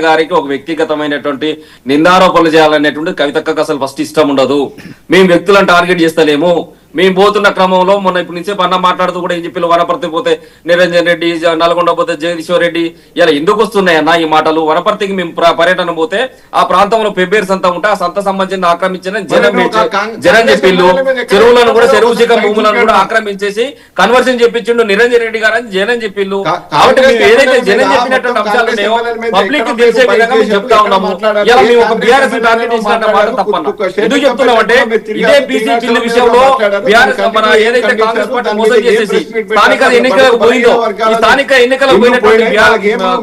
గారికి ఒక వ్యక్తిగతమైనటువంటి నిందారోపణలు చేయాలనేటువంటి కవితకు అసలు ఫస్ట్ ఇష్టం ఉండదు. మేము వ్యక్తులను టార్గెట్ చేస్తలేము. మేము పోతున్న క్రమంలో మొన్న ఇప్పుడు నుంచే అన్న మాట్లాడుతూ కూడా ఏం చెప్పి వనపర్తి పోతే నిరంజన్ రెడ్డి, నల్గొండ పోతే జగదీశ్వర్ రెడ్డి, ఇలా ఎందుకు వస్తున్నాయన్న ఈ మాటలు? వనపర్తికి మేము పర్యటన పోతే ఆ ప్రాంతంలో పెబ్బేరు సంత ఉంటే ఆ సంత సంబంధించిన ఆక్రమించిన జనం చెప్పిళ్ళు. చెరువులను కూడా చెరువు చిక భూములను కూడా ఆక్రమించేసి కన్వర్షన్ చెప్పించిండు నిరంజన్ రెడ్డి గారు అని జనం చెప్పిళ్ళు. కాబట్టి మేము ఏదైతే జనం చెప్పినటువంటి అంశాలు ఉన్నాయో పబ్లిక్ తెలిసే విధంగా మేము చెప్తా ఉన్నాము. ఇలా మేము ఒక బీఆర్ఎస్ టార్గెట్ చేసిన మాట తప్పన్నా. ఎందుకు చెప్తున్నామంటే ఇదే బీసీ బిల్లు విషయంలో మన ఏదైతే కాంగ్రెస్ పార్టీ మోసం చేసేసి స్థానిక ఎన్నికలకు పోయిందో ఈ స్థానిక ఎన్నికలకు పోయినటువంటి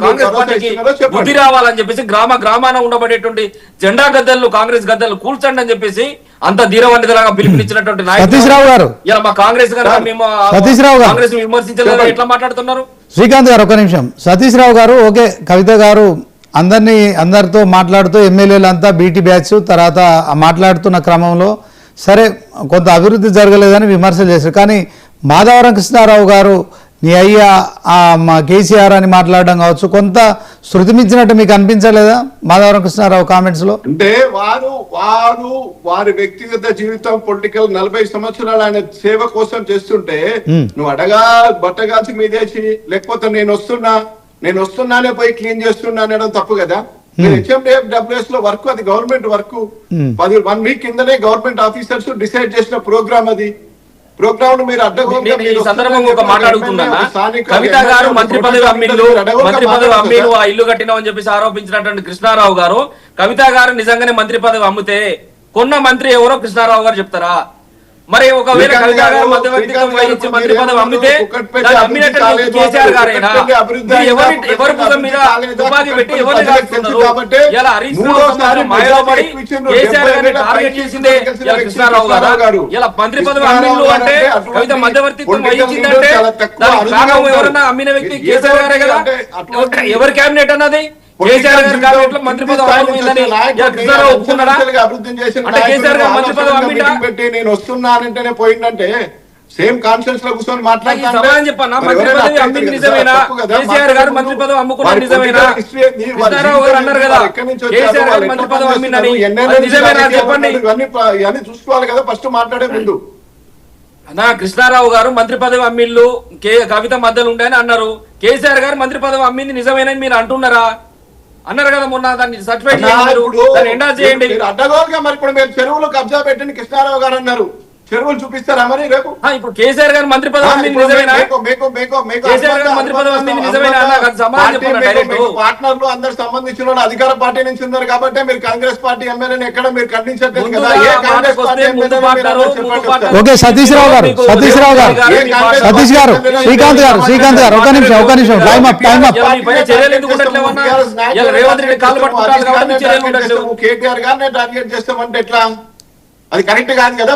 కాంగ్రెస్ పార్టీకి బుద్ధి రావాలని చెప్పేసి గ్రామాన ఉండబడేటువంటి జెండా గద్దెలు కాంగ్రెస్ గద్దెలు కూల్చండి అని చెప్పేసి అంత ధీరవంతులాగా పిలుపునిచ్చినటువంటి సతీష్ రావు గారు ఇలా మా కాంగ్రెస్ కాంగ్రెస్ విమర్శించలేదు ఎట్లా మాట్లాడుతున్నారు? శ్రీకాంత్ గారు ఒక నిమిషం. సతీష్ రావు గారు ఓకే, కవిత గారు అందరితో మాట్లాడుతూ ఎమ్మెల్యేలంతా బీటీ బ్యాచ్ తర్వాత మాట్లాడుతున్న క్రమంలో సరే కొంత అభివృద్ధి జరగలేదని విమర్శలు చేశారు. కానీ మాధవరం కృష్ణారావు గారు నీ అయ్యా కేసీఆర్ అని మాట్లాడడం కావచ్చు, కొంత శృతి మించినట్టు మీకు అనిపించలేదా మాధవరం కృష్ణారావు కామెంట్స్ లో? అంటే వారి వ్యక్తిగత జీవితం పొలిటికల్ 40 సంవత్సరాలు ఆయన సేవ కోసం చేస్తుంటే నువ్వు బట్టగాల్చి మీదేసి లేకపోతే నేను వస్తున్నానే పోయి క్లీన్ చేస్తున్నా అనడం తప్పు కదా. హెచ్ఎండిఎఫ్డబ్ల్యూఎస్ లో వర్క్ అది గవర్నమెంట్ వర్క్ 1 వీక్ కిందనే గవర్నమెంట్ ఆఫీసర్స్ డిసైడ్ చేసిన ప్రోగ్రామ్ అది. ప్రోగ్రామ్ మీరు కవిత గారు మంత్రి పదవి అమ్మిళ్ళు ఆ ఇల్లు కట్టినామని చెప్పేసి ఆరోపించినటువంటి కృష్ణారావు గారు, కవిత గారు నిజంగానే మంత్రి పదవి అమ్మితే కొన్న మంత్రి ఎవరో కృష్ణారావు గారు చెప్తారా? మరి ఒకవేళ కవిత గారు మధ్యవర్తిత్వం వహించి మంత్రి పదవి అమ్మితే కేసీఆర్ గారైనా ఎవరి భుజం మీద తుపాకీ పెట్టి ఎవరిని కాల్చుతున్నారు? ఇలా హరీష్ రావు మాయలో పడి కేసీఆర్ గారిని టార్గెట్ చేసిందే కృష్ణారావు గారు. ఇలా మంత్రి పదవి అమ్మిళ్ళు అంటే కవిత మధ్యవర్తిత్వం వహించిందంటే దానికి కారణం ఎవరన్నా అమ్మిన వ్యక్తి కేసీఆర్ గారే కదా. ఎవరి క్యాబినెట్ అన్నది? కేసీఆర్ గారి క్యాబినెట్ లో మంత్రి పదవి కృష్ణారావు ఒప్పుకున్నాడా? అంటే కేసీఆర్ గారు మంత్రి పదవి అమ్మిండా? నేను వస్తున్నానంటేనే పోయిందంటే సేమ్ కాన్ఫరెన్స్ లో కూర్చొని మాట్లాడుతున్నాను చెప్పన్నా. మంత్రి పదవి అమ్మింది నిజమేనా? కేసీఆర్ గారు మంత్రి పదవి అమ్ముకున్నది నిజమేనా? కృష్ణారావు గారు అన్నారు కదా కేసీఆర్ గారు మంత్రి పదవి అమ్మిందని, నిజమేనా చెప్పండి. ఇవన్నీ చూసుకోవాలి కదా ఫస్ట్ మాట్లాడే ముందు. అన్నా కృష్ణారావు గారు మంత్రి పదవి అమ్మిళ్ళు కవిత మధ్యలో ఉండని అన్నారు. కేసీఆర్ గారు మంత్రి పదవి అమ్మింది నిజమేనని మీరు అంటున్నారా? అన్నారు కదా మొన్న. దాన్ని సర్టిఫై చేయండి. అడ్డగోలుగా మరి ఇప్పుడు మీరు చెరువులు కబ్జా పెట్టిన కృష్ణారావు గారు అన్నారు. చెరువులు చూపిస్తారా మరి రేపు? ఇప్పుడు కేసీఆర్ గారు మంత్రి పదవి అమ్మింది నిజమేనా? కేసీఆర్ గారు మంత్రి పదవి అమ్మింది నిజమేనా? పార్ట్నర్లు అందరు సంబంధించిన వాళ్ళు అధికార పార్టీ నుంచి ఉన్నారు కాబట్టి మీరు కాంగ్రెస్ పార్టీ ఎమ్మెల్యేని ఎక్కడ మీరు ఖండించట్లేదు కదా. ఓకే సతీష్ రావు గారు శ్రీకాంత్ గారు ఒక నిమిషం కేటీఆర్ గారిని టార్గెట్ చేస్తామంటే ఎట్లా? అది కరెక్ట్ కాదు కదా.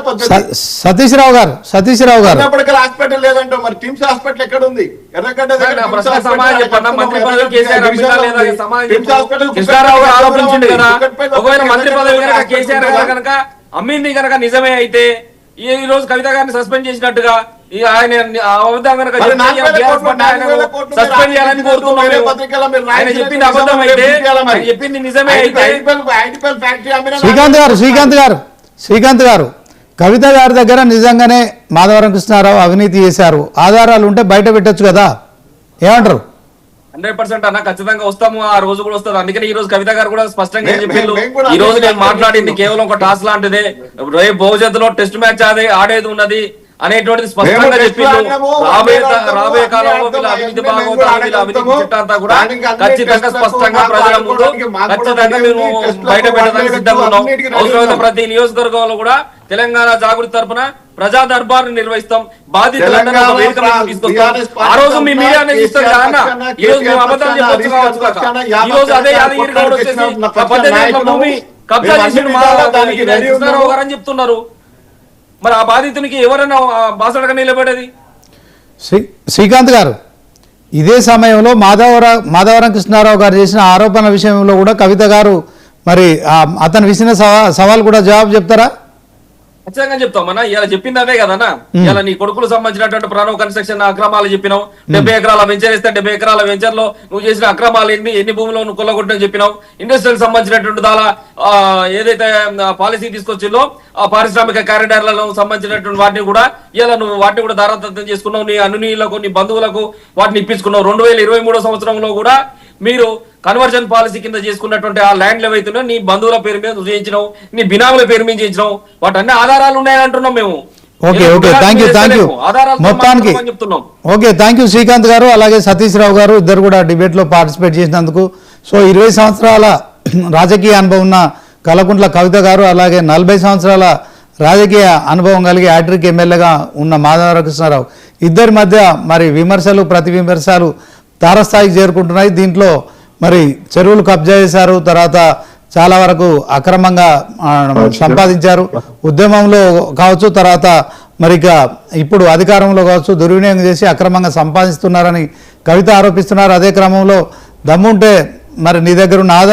సతీష్ రావు గారు హాస్పిటల్ లేదంటే మరి టిమ్స్ హాస్పిటల్ ఎక్కడ ఉంది? ఎర్రగడ్డ అమ్మింది కనుక నిజమే అయితే ఈ రోజు కవిత గారిని సస్పెండ్ చేసినట్టుగా ఆయన అబద్ధం కనుక సస్పెండ్ చేయాలని కోరుతున్నాం. ఆయన చెప్పింది అబద్ధం అయితే చెప్పింది నిజమే అయితే శ్రీకాంత్ గారు కవిత గారి దగ్గర నిజంగానే మాధవరం కృష్ణారావు అవినీతి చేశారు, ఆధారాలు ఉంటే బయట పెట్టొచ్చు కదా, ఏమంటారు? 100% అన్న ఖచ్చితంగా వస్తాము, ఆ రోజు కూడా వస్తుంది. అందుకని ఈ రోజు కవిత గారు కూడా స్పష్టంగా చెప్పిండు, ఈ రోజు నేను మాట్లాడింది కేవలం ఒక టాస్ లాంటిదే, రేపు భవిష్యత్తులో టెస్ట్ మ్యాచ్ ఆడేది ఉన్నది అనేటువంటిది స్పష్టంగా చెప్పిండు. రాబోయే కాలంలో వీళ్ళ అవినీతి భాగవతాలు వీళ్ళ అవినీతి చిట్టంతా కూడా ఖచ్చితంగా స్పష్టంగా ప్రజల ముందు ఖచ్చితంగా మేము బయట పెట్టడానికి సిద్ధంగా ఉన్నాం. అవసరమైన ప్రతి నియోజకవర్గంలో కూడా తెలంగాణ జాగృతి తరఫున ప్రజా దర్బార్ నిర్వహిస్తాం. బాధితులందరూ ఒక వేదిక తీసుకొస్తాం. ఆ రోజు మీ మీడియా ఇస్తారు కదా అన్న, ఈ రోజు మేము అబద్ధాలు చెప్పొచ్చు కావచ్చు కాక. ఈ రోజు అదే యాదగిరి గౌడ్ వచ్చేసి 18 భూమి కబ్జా చేసిండు కృష్ణారావు గారు అని చెప్తున్నారు. మరి ఆ బాధితునికి ఎవరైనా బాసడగా నిలబడేది? శ్రీకాంత్ గారు ఇదే సమయంలో మాధవరం కృష్ణారావు గారు చేసిన ఆరోపణ విషయంలో కూడా కవిత గారు మరి అతను విసిన సవాల్ కూడా జవాబు చెప్తారా? ఖచ్చితంగా చెప్తామన్నా. ఇలా చెప్పింది అదే కదన్నా. ఇలా నీ కొడుకులు సంబంధించినటువంటి ప్రణవ్ కన్స్ట్రక్షన్ అక్రమాలు చెప్పినావు. 70 ఎకరాల వెంచర్ ఇస్తే 70 ఎకరాల వెంచర్ లో నువ్వు చేసిన అక్రమాలు ఎన్ని భూమిలో నువ్వు కొల్లగొట్టని చెప్పినావు. ఇండస్ట్రియల్ సంబంధించినటువంటి దాలా ఏదైతే పాలసీ తీసుకొచ్చిందో ఆ పారిశ్రామిక కారిడార్లను సంబంధించినటువంటి వాటిని కూడా ఇలా నువ్వు వాటిని కూడా దారాదత్తం చేసుకున్నావు. నీ అనునీయులకు నీ బంధువులకు వాటిని ఇప్పించుకున్నావు. 2023 సంవత్సరంలో కూడా మీరు కన్వర్జన్ పాలసీ కింద చేసుకున్నటువంటి ఆ ల్యాండ్ ఏవైతున్నాయో నీ బంధువుల పేరు మీద నువ్వు చేయించినావు, నీ బినాముల పేరు మీద చేయించినావు. వాటన్ని ఆధారాలు ఉన్నాయని అంటున్నాం మేము. ఓకే థ్యాంక్ యూ మొత్తానికి ఓకే థ్యాంక్ యూ శ్రీకాంత్ గారు అలాగే సతీష్ రావు గారు ఇద్దరు కూడా డిబేట్ లో పార్టిసిపేట్ చేసినందుకు. సో 20 సంవత్సరాల రాజకీయ అనుభవం ఉన్న కల్వకుంట్ల కవిత గారు అలాగే 40 సంవత్సరాల రాజకీయ అనుభవం కలిగి హ్యాట్రిక్ ఎమ్మెల్యేగా ఉన్న మాధవకృష్ణారావు ఇద్దరి మధ్య మరి విమర్శలు ప్రతి విమర్శలు తారస్థాయికి చేరుకుంటున్నాయి. దీంట్లో మరి చెరువులు కబ్జా చేశారు, తర్వాత చాలా వరకు అక్రమంగా సంపాదించారు, ఉద్యమంలో కావచ్చు, తర్వాత మరి ఇక ఇప్పుడు అధికారంలో కావచ్చు దుర్వినియోగం చేసి అక్రమంగా సంపాదిస్తున్నారని కవిత ఆరోపిస్తున్నారు. అదే క్రమంలో దమ్ముంటే మరి నీ దగ్గర ఉన్న ఆధారాలు